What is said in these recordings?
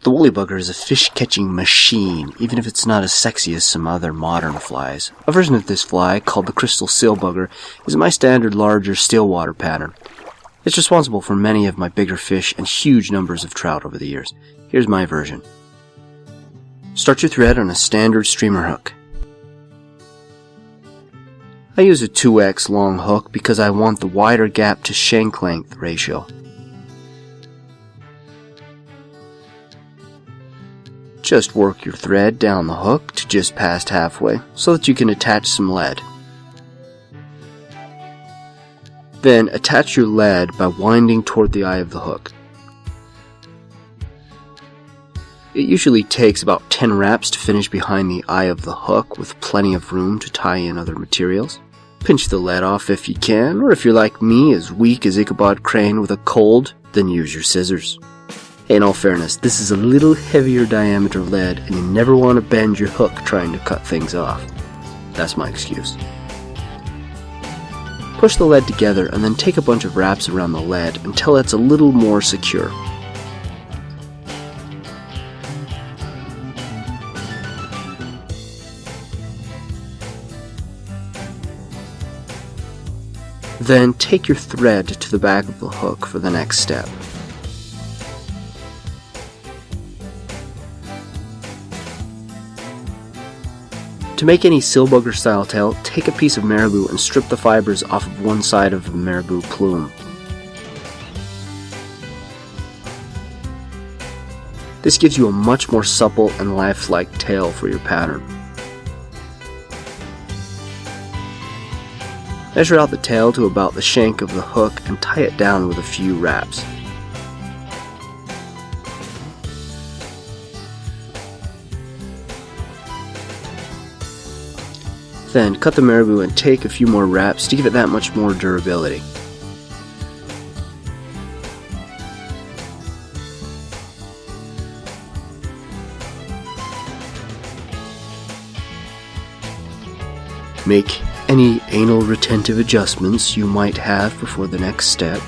The woolly bugger is a fish-catching machine, even if it's not as sexy as some other modern flies. A version of this fly, called the crystal seal bugger, is my standard larger stillwater pattern. It's responsible for many of my bigger fish and huge numbers of trout over the years. Here's my version. Start your thread on a standard streamer hook. I use a 2x long hook because I want the wider gap to shank length ratio. Just work your thread down the hook to just past halfway so that you can attach some lead. Then attach your lead by winding toward the eye of the hook. It usually takes about 10 wraps to finish behind the eye of the hook with plenty of room to tie in other materials. Pinch the lead off if you can, or if you're like me, as weak as Ichabod Crane with a cold, then use your scissors. In all fairness, this is a little heavier diameter lead, and you never want to bend your hook trying to cut things off. That's my excuse. Push the lead together and then take a bunch of wraps around the lead until it's a little more secure. Then take your thread to the back of the hook for the next step. To make any silbugger style tail, take a piece of marabou and strip the fibers off of one side of the marabou plume. This gives you a much more supple and lifelike tail for your pattern. Measure out the tail to about the shank of the hook and tie it down with a few wraps. Then cut the marabou and take a few more wraps to give it that much more durability. Make any anal retentive adjustments you might have before the next step.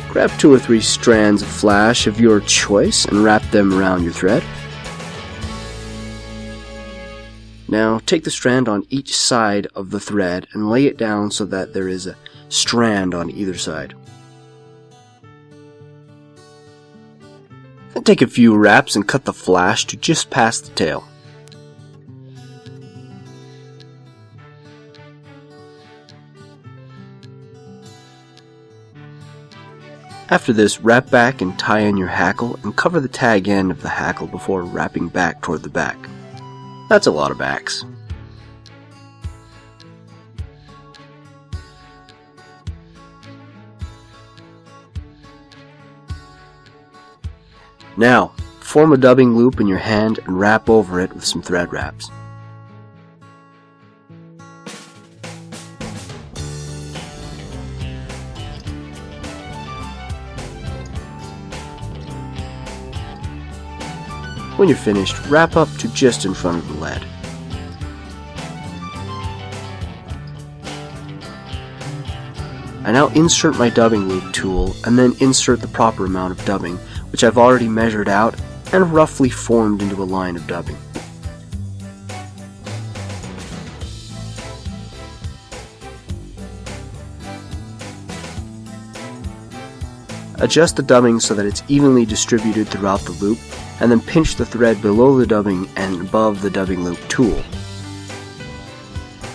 Grab 2 or 3 strands of flash of your choice and wrap them around your thread. Now take the strand on each side of the thread and lay it down so that there is a strand on either side. Then take a few wraps and cut the flash to just past the tail. After this, wrap back and tie in your hackle and cover the tag end of the hackle before wrapping back toward the back. That's a lot of backs. Now, form a dubbing loop in your hand and wrap over it with some thread wraps. When you're finished, wrap up to just in front of the lead. I now insert my dubbing loop tool and then insert the proper amount of dubbing, which I've already measured out and roughly formed into a line of dubbing. Adjust the dubbing so that it's evenly distributed throughout the loop, and then pinch the thread below the dubbing and above the dubbing loop tool.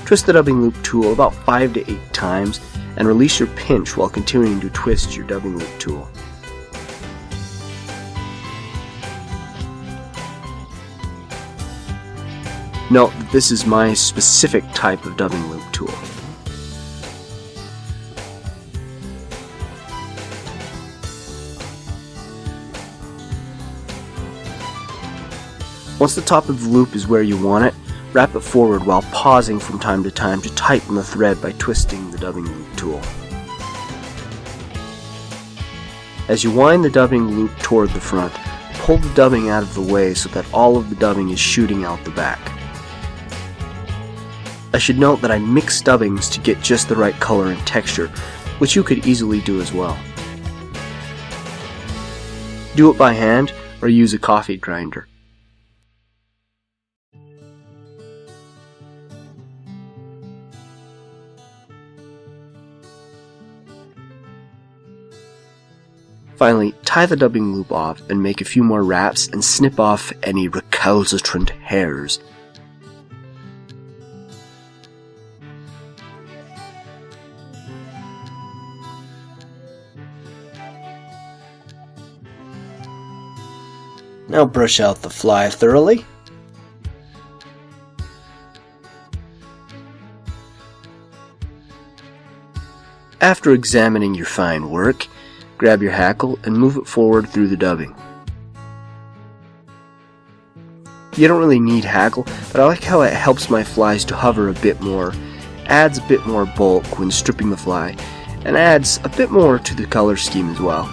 Twist the dubbing loop tool about 5 to 8 times and release your pinch while continuing to twist your dubbing loop tool. Note that this is my specific type of dubbing loop tool. Once the top of the loop is where you want it, wrap it forward while pausing from time to time to tighten the thread by twisting the dubbing loop tool. As you wind the dubbing loop toward the front, pull the dubbing out of the way so that all of the dubbing is shooting out the back. I should note that I mix dubbings to get just the right color and texture, which you could easily do as well. Do it by hand or use a coffee grinder. Finally, tie the dubbing loop off and make a few more wraps and snip off any recalcitrant hairs. Now brush out the fly thoroughly. After examining your fine work, grab your hackle and move it forward through the dubbing. You don't really need hackle, but I like how it helps my flies to hover a bit more, adds a bit more bulk when stripping the fly, and adds a bit more to the color scheme as well.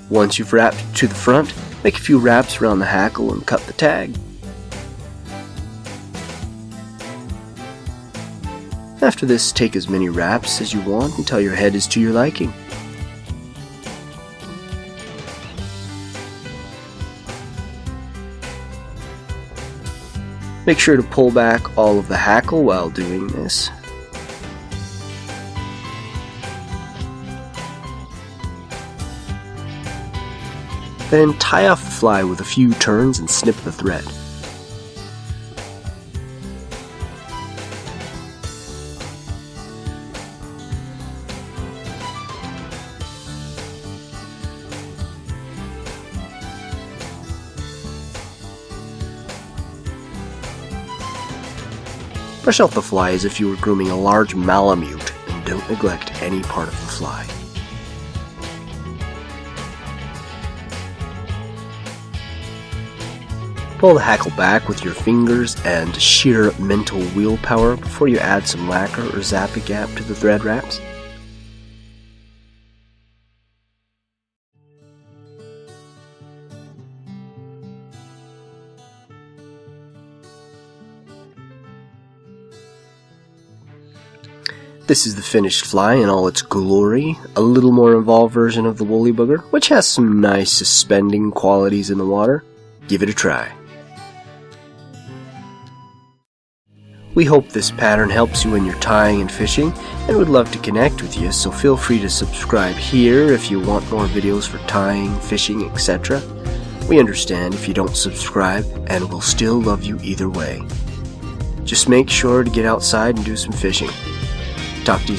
Once you've wrapped to the front, make a few wraps around the hackle and cut the tag. After this, take as many wraps as you want until your head is to your liking. Make sure to pull back all of the hackle while doing this. Then tie off the fly with a few turns and snip the thread. Brush out the fly as if you were grooming a large Malamute, and don't neglect any part of the fly. Pull the hackle back with your fingers and sheer mental willpower before you add some lacquer or Zap-A-Gap to the thread wraps. This is the finished fly in all its glory, a little more involved version of the woolly booger, which has some nice suspending qualities in the water. Give it a try. We hope this pattern helps you when you're tying and fishing, and would love to connect with you, so feel free to subscribe here if you want more videos for tying, fishing, etc. We understand if you don't subscribe, and we'll still love you either way. Just make sure to get outside and do some fishing. Talk to you